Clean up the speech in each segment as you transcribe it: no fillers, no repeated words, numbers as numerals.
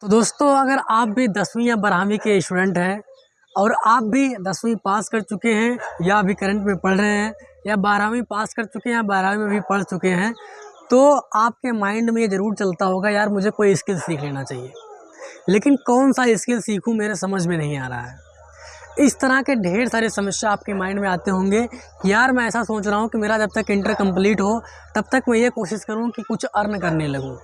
तो दोस्तों, अगर आप भी 10वीं या 12वीं के स्टूडेंट हैं और आप भी 10वीं पास कर चुके हैं या अभी करंट में पढ़ रहे हैं या 12वीं पास कर चुके हैं या 12वीं में भी पढ़ चुके हैं, तो आपके माइंड में ये ज़रूर चलता होगा, यार मुझे कोई स्किल सीख लेना चाहिए। लेकिन कौन सा स्किल सीखूं, मेरे समझ में नहीं आ रहा है। इस तरह के ढेर सारे समस्या आपके माइंड में आते होंगे कि यार मैं ऐसा सोच रहा हूँ कि मेरा जब तक इंटर कंप्लीट हो तब तक मैं ये कोशिश करूँ कि कुछ अर्न करने लगूँ।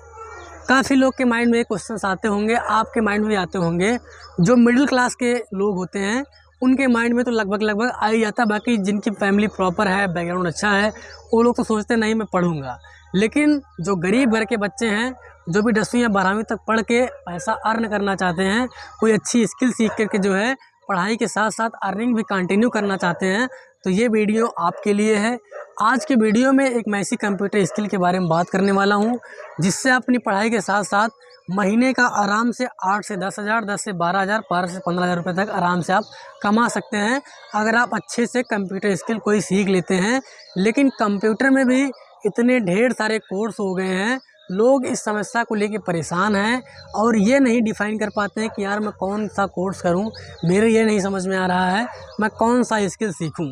काफ़ी लोग के माइंड में ये क्वेश्चंस आते होंगे, आपके माइंड में भी आते होंगे। जो मिडिल क्लास के लोग होते हैं उनके माइंड में तो लगभग आ ही जाता है। बाकी जिनकी फैमिली प्रॉपर है, बैकग्राउंड अच्छा है, वो लोग तो सोचते नहीं मैं पढ़ूँगा। लेकिन जो गरीब घर के बच्चे हैं, जो भी 10वीं या 12वीं तक पढ़ के पैसा अर्न करना चाहते हैं, कोई अच्छी स्किल सीख करके जो है पढ़ाई के साथ साथ अर्निंग भी कंटिन्यू करना चाहते हैं, तो ये वीडियो आपके लिए है। आज के वीडियो में एक मैं ऐसी कंप्यूटर स्किल के बारे में बात करने वाला हूँ जिससे आप अपनी पढ़ाई के साथ साथ महीने का आराम से 8 से 10 हज़ार, 10 से 12 हज़ार, 12 से 15 हज़ार रुपये तक आराम से आप कमा सकते हैं अगर आप अच्छे से कंप्यूटर स्किल कोई सीख लेते हैं। लेकिन कंप्यूटर में भी इतने ढेर सारे कोर्स हो गए हैं, लोग इस समस्या को लेके परेशान हैं और ये नहीं डिफ़ाइन कर पाते हैं कि यार मैं कौन सा कोर्स करूं, मेरे ये नहीं समझ में आ रहा है मैं कौन सा स्किल सीखूं।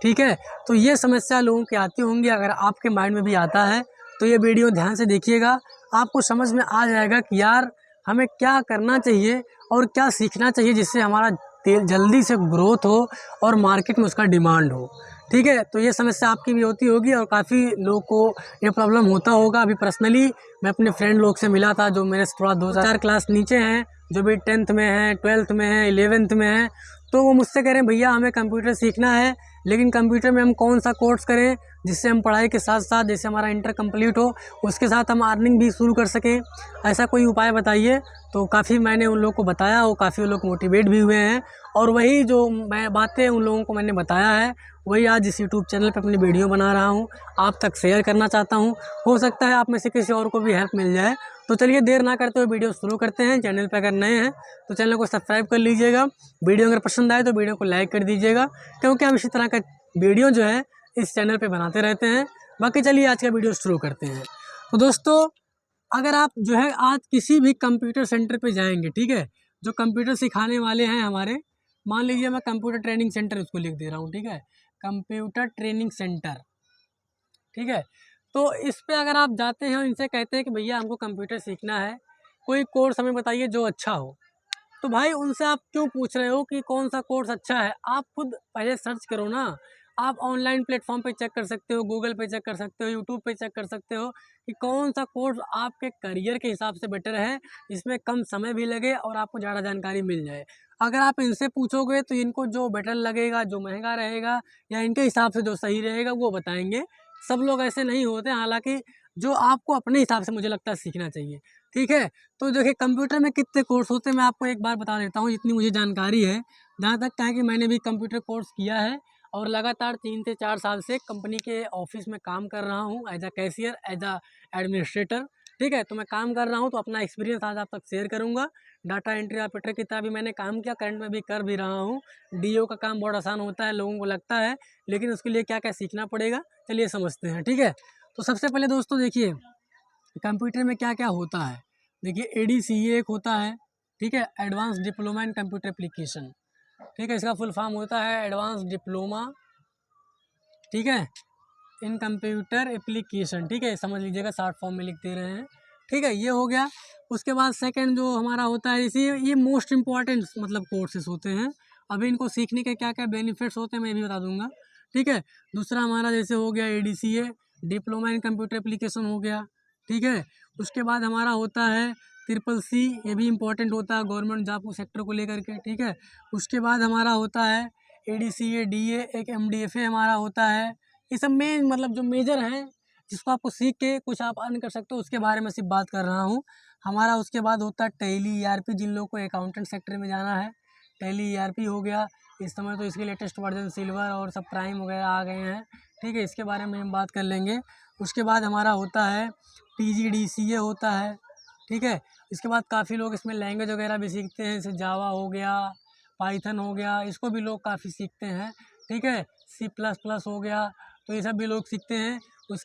ठीक है, तो ये समस्या लोगों की आती होंगी। अगर आपके माइंड में भी आता है तो ये वीडियो ध्यान से देखिएगा, आपको समझ में आ जाएगा कि यार हमें क्या करना चाहिए और क्या सीखना चाहिए जिससे हमारा जल्दी से ग्रोथ हो और मार्केट में उसका डिमांड हो। ठीक है, तो ये समस्या आपकी भी होती होगी और काफ़ी लोगों को ये प्रॉब्लम होता होगा। अभी पर्सनली मैं अपने फ्रेंड लोग से मिला था जो मेरे से थोड़ा 2-4 क्लास नीचे हैं, जो भी 10th में हैं, 12th में हैं, 11th में हैं, तो वो मुझसे कह रहे हैं भैया हमें कंप्यूटर सीखना है, लेकिन कंप्यूटर में हम कौन सा कोर्स करें जिससे हम पढ़ाई के साथ साथ जैसे हमारा इंटर कंप्लीट हो उसके साथ हम अर्निंग भी शुरू कर सकें, ऐसा कोई उपाय बताइए। तो काफ़ी मैंने उन लोगों को बताया, वो काफ़ी लोग मोटिवेट भी हुए हैं और वही जो मैं बातें उन लोगों को मैंने बताया है वही आज इस यूट्यूब चैनल पे अपनी वीडियो बना रहा हूँ, आप तक शेयर करना चाहता हूँ। हो सकता है आप में से किसी और को भी हेल्प मिल जाए। तो चलिए देर ना करते हुए वीडियो शुरू करते हैं। चैनल पे अगर नए हैं तो चैनल को सब्सक्राइब कर लीजिएगा। वीडियो अगर पसंद आए तो वीडियो को लाइक कर दीजिएगा, क्योंकि हम इसी तरह का वीडियो जो है इस चैनल पे बनाते रहते हैं। बाकी चलिए आज का वीडियो शुरू करते हैं। तो दोस्तों, अगर आप जो है आज किसी भी कंप्यूटर सेंटर पे जाएंगे, ठीक है, जो कंप्यूटर सिखाने वाले हैं हमारे, मान लीजिए मैं कंप्यूटर ट्रेनिंग सेंटर उसको लिख दे रहा हूँ, ठीक है, कंप्यूटर ट्रेनिंग सेंटर, ठीक है। तो इस पे अगर आप जाते हैं और इनसे कहते हैं कि भैया हमको कंप्यूटर सीखना है, कोई कोर्स हमें बताइए जो अच्छा हो, तो भाई उनसे आप क्यों पूछ रहे हो कि कौन सा कोर्स अच्छा है? आप खुद पहले सर्च करो ना। आप ऑनलाइन प्लेटफॉर्म पे चेक कर सकते हो, गूगल पे चेक कर सकते हो, यूट्यूब पे चेक कर सकते हो कि कौन सा कोर्स आपके करियर के हिसाब से बेटर है, जिसमें कम समय भी लगे और आपको ज़्यादा जानकारी मिल जाए। अगर आप इनसे पूछोगे तो इनको जो बेटर लगेगा, जो महंगा रहेगा या इनके हिसाब से जो सही रहेगा वो बताएंगे। सब लोग ऐसे नहीं होते, हालांकि जो आपको अपने हिसाब से मुझे लगता है सीखना चाहिए। ठीक है, तो देखिए कंप्यूटर में कितने कोर्स होते हैं मैं आपको एक बार बता देता हूँ जितनी मुझे जानकारी है। जहाँ तक क्या है कि मैंने भी कंप्यूटर कोर्स किया है और लगातार 3 से 4 साल से कंपनी के ऑफिस में काम कर रहा हूँ as a cashier, as a administrator. ठीक है, तो मैं काम कर रहा हूँ तो अपना एक्सपीरियंस आज आप तक शेयर करूँगा। डाटा एंट्री ऑपरेटर की तरह भी मैंने काम किया, करंट में भी कर भी रहा हूँ। डीओ का काम बहुत आसान होता है लोगों को लगता है, लेकिन उसके लिए क्या क्या सीखना पड़ेगा चलिए समझते हैं। ठीक है, तो सबसे पहले दोस्तों देखिए कंप्यूटर में क्या क्या होता है। देखिए एडीसीए एक होता है, ठीक है, advance diploma in computer application. ठीक है, इसका फुल फॉर्म होता है एडवांस डिप्लोमा, ठीक है, इन कंप्यूटर एप्लीकेशन। ठीक है, समझ लीजिएगा, शॉर्ट फॉर्म में लिख दे रहे हैं। ठीक है, ये हो गया। उसके बाद सेकंड जो हमारा होता है, इसी ये मोस्ट इम्पॉर्टेंट मतलब कोर्सेज होते हैं। अभी इनको सीखने के क्या क्या बेनिफिट्स होते हैं मैं भी बता दूंगा। ठीक है, दूसरा हमारा जैसे हो गया ADCA, diploma in computer application हो गया। ठीक है, उसके बाद हमारा होता है ट्रिपल सी, ये भी इम्पोर्टेंट होता है गवर्नमेंट जॉब को सेक्टर को लेकर के। ठीक है, उसके बाद हमारा होता है एडीसीए डीए, एक एमडीएफए हमारा होता है। ये सब मेन मतलब जो मेजर हैं जिसको आपको सीख के कुछ आप अर्न कर सकते हो उसके बारे में सिर्फ बात कर रहा हूँ। हमारा उसके बाद होता है टैली ईआरपी, जिन लोगों को अकाउंटेंट सेक्टर में जाना है, टैली ईआरपी हो गया। इस समय तो इसके लेटेस्ट वर्जन सिल्वर और सब प्राइम वगैरह आ गए हैं। ठीक है, इसके बारे में हम बात कर लेंगे। उसके बाद हमारा होता है पीजीडीसीए होता है। ठीक है, इसके बाद काफ़ी लोग इसमें लैंग्वेज वगैरह भी सीखते हैं, जैसे जावा हो गया, पाइथन हो गया, इसको भी लोग काफ़ी सीखते हैं। ठीक है, सी प्लस प्लस हो गया, तो ये सब भी लोग सीखते हैं।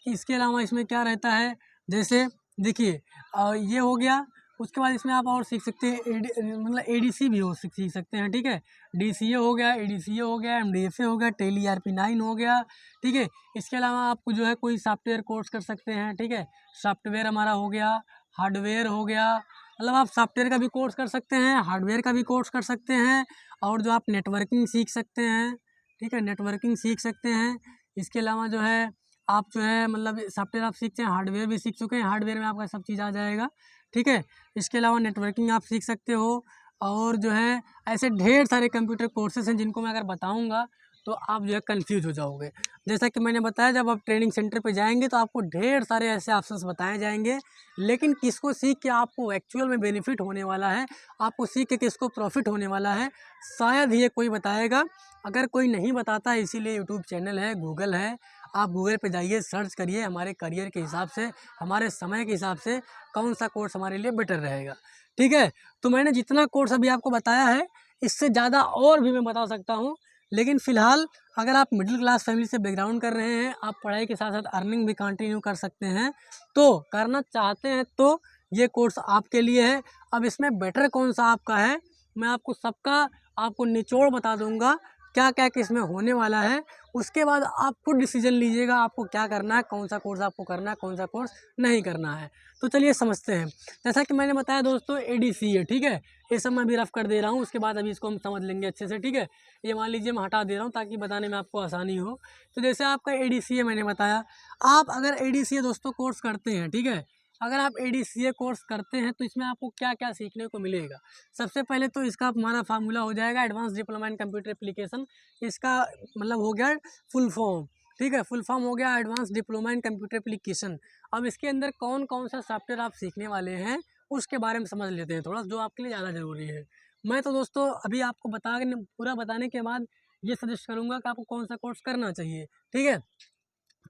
इसके अलावा इसमें क्या रहता है, जैसे देखिए ये हो गया। उसके बाद इसमें आप और सीख सकते हैं मतलब ADC भी सीख सकते हैं, ठीक है। DCA हो गया, ADCA हो गया, MDFA हो गया, Tally ERP9 हो गया, ठीक है। इसके अलावा आपको जो है कोई सॉफ्टवेयर कोर्स कर सकते हैं, ठीक है। सॉफ्टवेयर हमारा हो गया, हार्डवेयर हो गया, मतलब आप सॉफ्टवेयर का भी कोर्स कर सकते हैं, हार्डवेयर का भी कोर्स कर सकते हैं, और जो आप नेटवर्किंग सीख सकते हैं, ठीक है, नेटवर्किंग सीख सकते हैं। इसके अलावा जो है आप जो है मतलब सॉफ्टवेयर आप सीखते हैं, हार्डवेयर भी सीख चुके हैं, हार्डवेयर में आपका सब चीज़ आ जाएगा, ठीक है। इसके अलावा नेटवर्किंग आप सीख सकते हो, और जो है ऐसे ढेर सारे कंप्यूटर कोर्सेज हैं जिनको मैं अगर बताऊंगा तो आप जो है कंफ्यूज हो जाओगे। जैसा कि मैंने बताया, जब आप ट्रेनिंग सेंटर पे जाएंगे तो आपको ढेर सारे ऐसे ऑप्शंस बताए जाएंगे, लेकिन किसको सीख के आपको एक्चुअल में बेनिफिट होने वाला है, आपको सीख के किसको प्रॉफिट होने वाला है, शायद ये कोई बताएगा। अगर कोई नहीं बताता, इसीलिए यूट्यूब चैनल है, गूगल है, आप गूगल पे जाइए, सर्च करिए हमारे करियर के हिसाब से, हमारे समय के हिसाब से कौन सा कोर्स हमारे लिए बेटर रहेगा, ठीक है। तो मैंने जितना कोर्स अभी आपको बताया है, इससे ज़्यादा और भी मैं बता सकता हूँ, लेकिन फ़िलहाल अगर आप मिडिल क्लास फैमिली से बैकग्राउंड कर रहे हैं, आप पढ़ाई के साथ साथ अर्निंग भी कंटिन्यू कर सकते हैं, तो करना चाहते हैं तो ये कोर्स आपके लिए है। अब इसमें बेटर कौन सा आपका है, मैं आपको सबका आपको निचोड़ बता दूंगा, क्या क्या किस में होने वाला है। उसके बाद आप खुद डिसीजन लीजिएगा आपको क्या करना है, कौन सा कोर्स आपको करना है, कौन सा कोर्स नहीं करना है। तो चलिए समझते हैं। जैसा कि मैंने बताया दोस्तों, ADCA, ठीक है, ये सब मैं अभी रफ कर दे रहा हूँ, उसके बाद अभी इसको हम समझ लेंगे अच्छे से, ठीक है। ये मान लीजिए मैं हटा दे रहा हूँ ताकि बताने में आपको आसानी हो। तो जैसे आपका ADCA मैंने बताया, आप अगर ADCA दोस्तों कोर्स करते हैं, ठीक है, अगर आप ADCA कोर्स करते हैं तो इसमें आपको क्या क्या सीखने को मिलेगा। सबसे पहले तो इसका हमारा फार्मूला हो जाएगा advance diploma in computer application. इसका मतलब हो गया फुल फॉर्म, ठीक है, फुल फॉर्म हो गया advance diploma in computer application. अब इसके अंदर कौन कौन सा सॉफ्टवेयर आप सीखने वाले हैं उसके बारे में समझ लेते हैं थोड़ा, जो आपके लिए ज़्यादा ज़रूरी है। मैं तो दोस्तों अभी आपको पूरा बताने के बाद ये सजेस्ट करूँगा कि आपको कौन सा कोर्स करना चाहिए, ठीक है।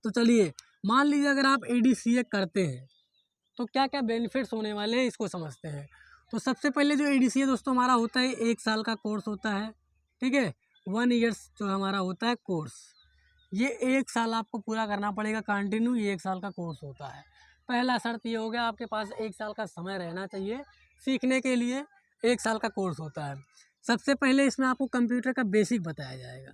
तो चलिए, मान लीजिए अगर आप ADCA करते हैं तो क्या क्या बेनिफिट्स होने वाले हैं, इसको समझते हैं। तो सबसे पहले जो ADCA दोस्तों हमारा होता है, 1 साल का कोर्स होता है, ठीक है। 1 ईयर्स जो हमारा होता है कोर्स, ये 1 साल आपको पूरा करना पड़ेगा कंटिन्यू, ये 1 साल का कोर्स होता है। पहला शर्त ये हो गया, आपके पास 1 साल का समय रहना चाहिए सीखने के लिए, 1 साल का कोर्स होता है। सबसे पहले इसमें आपको कंप्यूटर का बेसिक बताया जाएगा,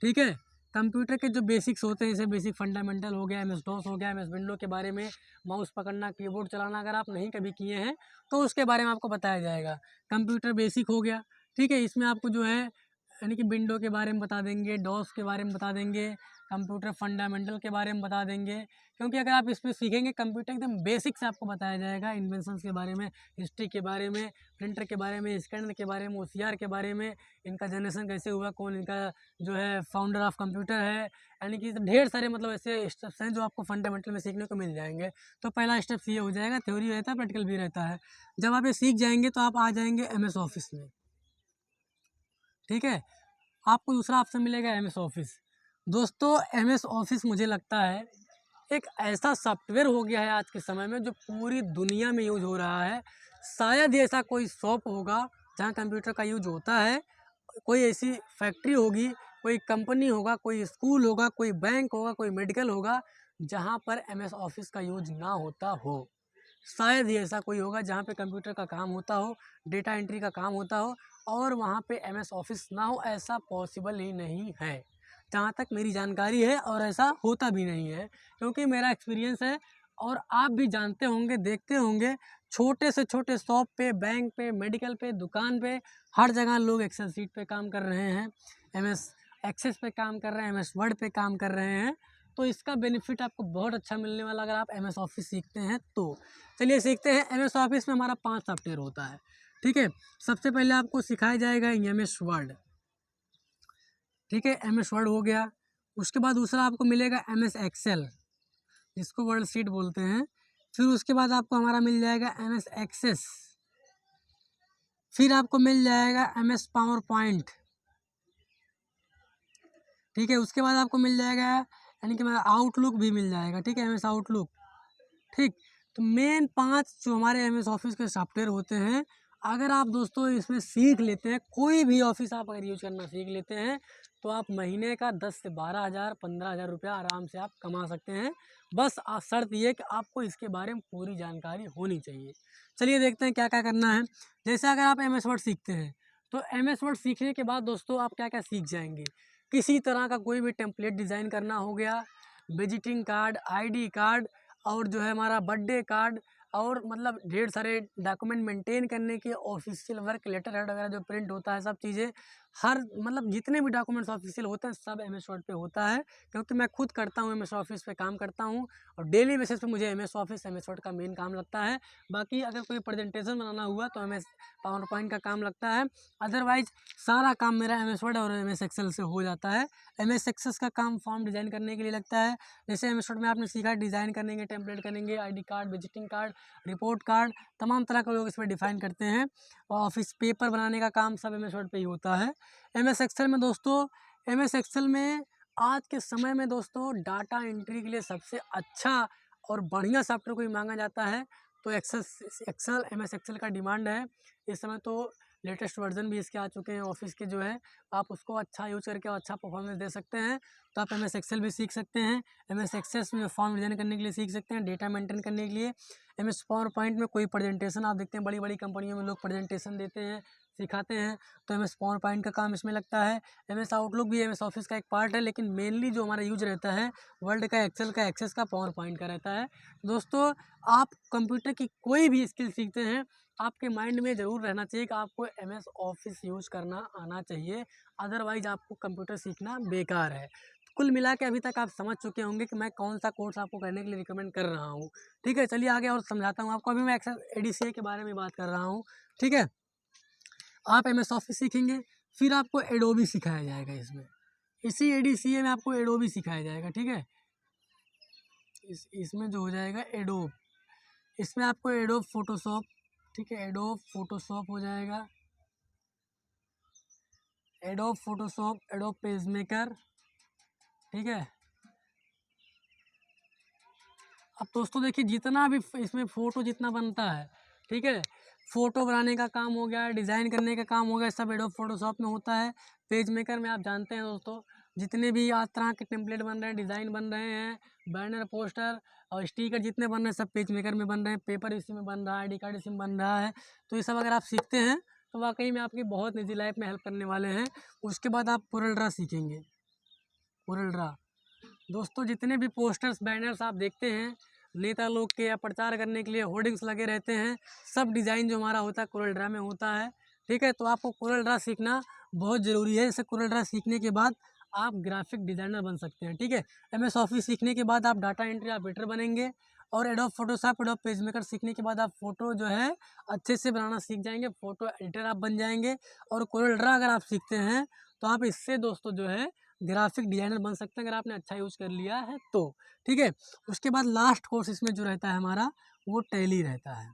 ठीक है। कंप्यूटर के जो बेसिक्स होते हैं, जैसे बेसिक फंडामेंटल हो गया, MS DOS हो गया, MS विंडो के बारे में, माउस पकड़ना, कीबोर्ड चलाना अगर आप नहीं कभी किए हैं तो उसके बारे में आपको बताया जाएगा। कंप्यूटर बेसिक हो गया, ठीक है। इसमें आपको जो है यानी कि विंडो के बारे में बता देंगे, डॉस के बारे में बता देंगे, कंप्यूटर फंडामेंटल के बारे में बता देंगे, क्योंकि अगर आप इसमें सीखेंगे कंप्यूटर एकदम बेसिक से आपको बताया जाएगा, इन्वेंशंस के बारे में, हिस्ट्री के बारे में, प्रिंटर के बारे में, स्कैनर के बारे में, OCR के बारे में, इनका जनरेशन कैसे हुआ, कौन इनका जो है फाउंडर ऑफ कंप्यूटर है, यानी कि ढेर सारे मतलब ऐसे स्टेप्स हैं जो आपको फंडामेंटल में सीखने को मिल जाएंगे। तो पहला स्टेप ये हो जाएगा, थ्योरी रहता है, प्रैक्टिकल भी रहता है। जब आप ये सीख जाएंगे तो आप आ जाएंगे MS ऑफिस में, ठीक है। आपको दूसरा ऑप्शन मिलेगा MS ऑफिस। दोस्तों MS ऑफिस मुझे लगता है एक ऐसा सॉफ्टवेयर हो गया है आज के समय में जो पूरी दुनिया में यूज हो रहा है। शायद ही ऐसा कोई शॉप होगा जहाँ कंप्यूटर का यूज होता है, कोई ऐसी फैक्ट्री होगी, कोई कंपनी होगा, कोई स्कूल होगा, कोई बैंक होगा, कोई मेडिकल होगा जहाँ पर MS ऑफिस का यूज ना होता हो। शायद ही ऐसा कोई होगा जहाँ पे कंप्यूटर का काम होता हो, डेटा एंट्री का काम होता हो और वहाँ पे MS ऑफिस ना हो, ऐसा पॉसिबल ही नहीं है जहाँ तक मेरी जानकारी है, और ऐसा होता भी नहीं है क्योंकि मेरा एक्सपीरियंस है। और आप भी जानते होंगे, देखते होंगे, छोटे से छोटे शॉप पे, बैंक पे, मेडिकल पे, दुकान पे, हर जगह लोग एक्सेल सीट पे काम कर रहे हैं, MS एक्सेस पे काम कर रहे हैं, MS वर्ड पे काम कर रहे हैं। तो इसका बेनिफिट आपको बहुत अच्छा मिलने वाला अगर आप MS ऑफिस सीखते हैं तो। चलिए सीखते हैं। MS ऑफिस में हमारा 5 सॉफ्टवेयर होता है, ठीक है। सबसे पहले आपको सिखाया जाएगा MS वर्ड, ठीक है, MS वर्ड हो गया। उसके बाद दूसरा आपको मिलेगा MS एक्सेल, जिसको वर्ड शीट बोलते हैं। फिर उसके बाद आपको हमारा मिल जाएगा MS एक्सेस। फिर आपको मिल जाएगा MS पावर पॉइंट, ठीक है। उसके बाद आपको मिल जाएगा यानी कि आउटलुक भी मिल जाएगा, ठीक है, MS आउटलुक, ठीक। तो मेन 5 जो हमारे MS ऑफिस के सॉफ्टवेयर होते हैं, अगर आप दोस्तों इसमें सीख लेते हैं, कोई भी ऑफिस आप अगर यूज करना सीख लेते हैं तो आप महीने का 10 से 12 हज़ार 15 हज़ार रुपया आराम से आप कमा सकते हैं। बस शर्त ये कि आपको इसके बारे में पूरी जानकारी होनी चाहिए। चलिए देखते हैं क्या क्या करना है। जैसे अगर आप एम एस वर्ड सीखते हैं तो एम एस वर्ड सीखने के बाद दोस्तों आप क्या क्या सीख जाएंगे। किसी तरह का कोई भी टेम्पलेट डिज़ाइन करना हो गया, विजिटिंग कार्ड, ID कार्ड, और जो है हमारा बर्थडे कार्ड, और मतलब ढेर सारे डॉक्यूमेंट मेंटेन करने के, ऑफिशियल वर्क लेटर हेड वगैरह जो प्रिंट होता है, सब चीज़ें हर मतलब जितने भी डॉक्यूमेंट्स ऑफिशियल होते हैं सब MS वर्ड पे होता है। क्योंकि मैं खुद करता हूँ, MS ऑफिस पे काम करता हूँ और डेली बेसिस पे मुझे MS ऑफिस MS वर्ड का मेन काम लगता है। बाकी अगर कोई प्रेजेंटेशन बनाना हुआ तो MS पावर पॉइंट का काम लगता है। अदरवाइज सारा काम मेरा MS वर्ड और MS एक्सेल से हो जाता है। MS एक्सेल का काम फॉर्म डिज़ाइन करने के लिए लगता है। जैसे MS वर्ड में आपने सीखा डिज़ाइन करेंगे, टेम्पलेट करेंगे, ID card, visiting card, report card, तमाम तरह के लोग इसमें डिफाइन करते हैं। और ऑफिस पेपर बनाने का काम सब MS वर्ड पे ही होता है। MS एक्सेल में दोस्तों, MS एक्सेल में आज के समय में दोस्तों डाटा एंट्री के लिए सबसे अच्छा और बढ़िया सॉफ्टवेयर को ही मांगा जाता है। तो एक्सेल MS एक्सेल का डिमांड है इस समय। तो लेटेस्ट वर्जन भी इसके आ चुके हैं ऑफिस के जो है, आप उसको अच्छा यूज करके और अच्छा परफॉर्मेंस दे सकते हैं। तो आप MS एक्सेल भी सीख सकते हैं। MS एक्सेल में फॉर्म डिजाइन करने के लिए सीख सकते हैं, डेटा मेंटेन करने के लिए। MS पावर पॉइंट में कोई प्रेजेंटेशन आप देखते हैं बड़ी बड़ी कंपनियों में लोग प्रेजेंटेशन देते हैं, सिखाते हैं, तो MS पावर पॉइंट का काम इसमें लगता है। MS आउटलुक भी MS ऑफिस का एक पार्ट है, लेकिन मेनली जो हमारा यूज रहता है वर्ल्ड का, एक्सेल का, एक्सेस का, पावर पॉइंट का रहता है। दोस्तों आप कंप्यूटर की कोई भी स्किल सीखते हैं, आपके माइंड में ज़रूर रहना चाहिए कि आपको MS ऑफिस यूज़ करना आना चाहिए, अदरवाइज आपको कंप्यूटर सीखना बेकार है। कुल मिला के अभी तक आप समझ चुके होंगे कि मैं कौन सा कोर्स आपको करने के लिए रिकमेंड कर रहा हूँ। ठीक है, चलिए आगे और समझाता हूँ आपको। अभी मैं एक्सेल ADCA के बारे में बात कर रहा हूँ। ठीक है, आप MS ऑफिस सीखेंगे, फिर आपको एडोबी सिखाया जाएगा इसमें। इसी ADCA में आपको एडोबी सिखाया जाएगा। ठीक है, इसमें जो हो जाएगा एडोब, इसमें आपको एडोब फोटोशॉप, ठीक है, एडोब फोटोशॉप हो जाएगा, adobe Photoshop, adobe page maker. ठीक है, अब दोस्तों देखिए जितना भी इसमें फ़ोटो जितना बनता है, ठीक है, फ़ोटो बनाने का काम हो गया, डिज़ाइन करने का काम हो गया, सब एडोब फोटोशॉप में होता है। पेज मेकर में आप जानते हैं दोस्तों, जितने भी आज तरह के टेम्पलेट बन रहे हैं, डिज़ाइन बन रहे हैं, बैनर, पोस्टर और स्टिकर जितने बन रहे हैं सब पेज मेकर में बन रहे हैं। पेपर इसी में बन रहा है, ID कार्ड इसी में बन रहा है। तो ये सब अगर आप सीखते हैं तो वाकई में आपकी बहुत निजी लाइफ में हेल्प करने वाले हैं। उसके बाद आप कोरल सीखेंगे। कोरल दोस्तों जितने भी पोस्टर्स, बैनर्स आप देखते हैं नेता लोग के या प्रचार करने के लिए होर्डिंग्स लगे रहते हैं, सब डिज़ाइन जो हमारा होता है कोरल ड्रा में होता है। ठीक है, तो आपको कोरल ड्रा सीखना बहुत ज़रूरी है। जैसे कोरल ड्रा सीखने के बाद आप ग्राफिक डिज़ाइनर बन सकते हैं। ठीक है, MS ऑफिस सीखने के बाद आप डाटा एंट्री ऑपरेटर बनेंगे, और adobe Photoshop, adobe page maker सीखने के बाद आप फ़ोटो जो है अच्छे से बनाना सीख जाएंगे, फ़ोटो एडिटर आप बन जाएंगे। और कोरल ड्रा अगर आप सीखते हैं तो आप इससे दोस्तों जो है ग्राफिक डिज़ाइनर बन सकते हैं, अगर आपने अच्छा यूज़ कर लिया है तो। ठीक है, उसके बाद लास्ट कोर्स इसमें जो रहता है हमारा वो टैली रहता है,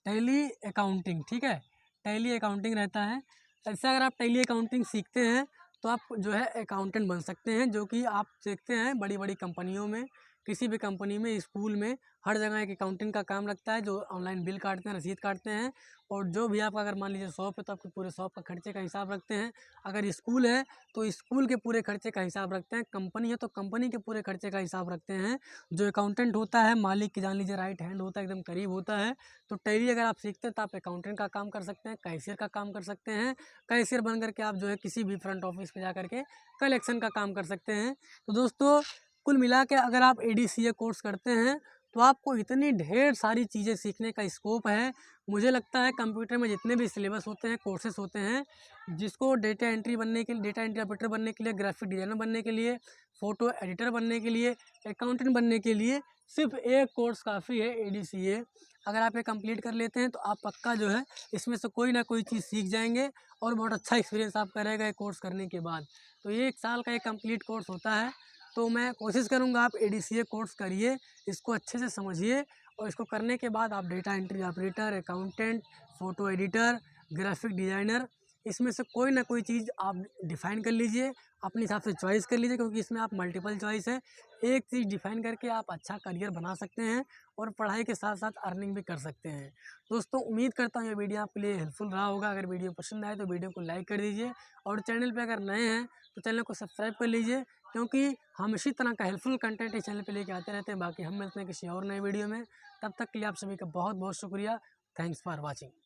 टैली अकाउंटिंग। ठीक है, टैली अकाउंटिंग रहता है। ऐसे अगर आप टैली अकाउंटिंग सीखते हैं तो आप जो है अकाउंटेंट बन सकते हैं, जो कि आप देखते हैं बड़ी बड़ी कंपनियों में, किसी भी कंपनी में, स्कूल में, हर जगह एक अकाउंटिंग का काम लगता है, जो ऑनलाइन बिल काटते हैं, रसीद काटते हैं। और जो भी आपका अगर मान लीजिए शॉप है तो आपके पूरे शॉप का खर्चे का हिसाब रखते हैं। अगर स्कूल है तो स्कूल के पूरे खर्चे का हिसाब रखते हैं। कंपनी है तो कंपनी के पूरे खर्चे का हिसाब रखते हैं। जो अकाउंटेंट होता है मालिक की जान लीजिए राइट हैंड होता है, एकदम करीब होता है। तो टैली अगर आप सीखते हैं तो आप अकाउंटेंट का काम कर सकते हैं, कैशियर का काम कर सकते हैं। कैशियर बन करके आप जो है किसी भी फ्रंट ऑफिस पे जा करके कलेक्शन का काम कर सकते हैं। तो दोस्तों कुल मिला के अगर आप ADCA कोर्स करते हैं तो आपको इतनी ढेर सारी चीज़ें सीखने का स्कोप है। मुझे लगता है कंप्यूटर में जितने भी सिलेबस होते हैं, कोर्सेस होते हैं, जिसको डेटा एंट्री बनने के लिए, डेटा एंट्री ऑपरेटर बनने के लिए, ग्राफिक डिज़ाइनर बनने के लिए, फ़ोटो एडिटर बनने के लिए, अकाउंटेंट बनने के लिए सिर्फ एक कोर्स काफ़ी है, ADCA। अगर आप ये कंप्लीट कर लेते हैं तो आप पक्का जो है इसमें से कोई ना कोई चीज़ सीख जाएंगे, और बहुत अच्छा एक्सपीरियंस आपका रहेगा ये कोर्स करने के बाद। तो ये 1 साल का एक कंप्लीट कोर्स होता है। तो मैं कोशिश करूँगा आप ADCA कोर्स करिए, इसको अच्छे से समझिए, और इसको करने के बाद आप data entry operator, accountant, photo editor, graphic designer, इसमें से कोई ना कोई चीज़ आप डिफ़ाइन कर लीजिए, अपने हिसाब से चॉइस कर लीजिए, क्योंकि इसमें आप मल्टीपल चॉइस है। एक चीज़ डिफ़ाइन करके आप अच्छा करियर बना सकते हैं और पढ़ाई के साथ साथ अर्निंग भी कर सकते हैं। दोस्तों, उम्मीद करता हूँ ये वीडियो आपके लिए हेल्पफुल रहा होगा। अगर वीडियो पसंद आए तो वीडियो को लाइक कर दीजिए और चैनल पे अगर नए हैं तो चैनल को सब्सक्राइब कर लीजिए, क्योंकि हम इसी तरह का हेल्पफुल कंटेंट इस चैनल पे लेके आते रहते हैं। बाकी हम मिलते हैं किसी और नए वीडियो में, तब तक के लिए आप सभी का बहुत बहुत शुक्रिया। Thanks for watching.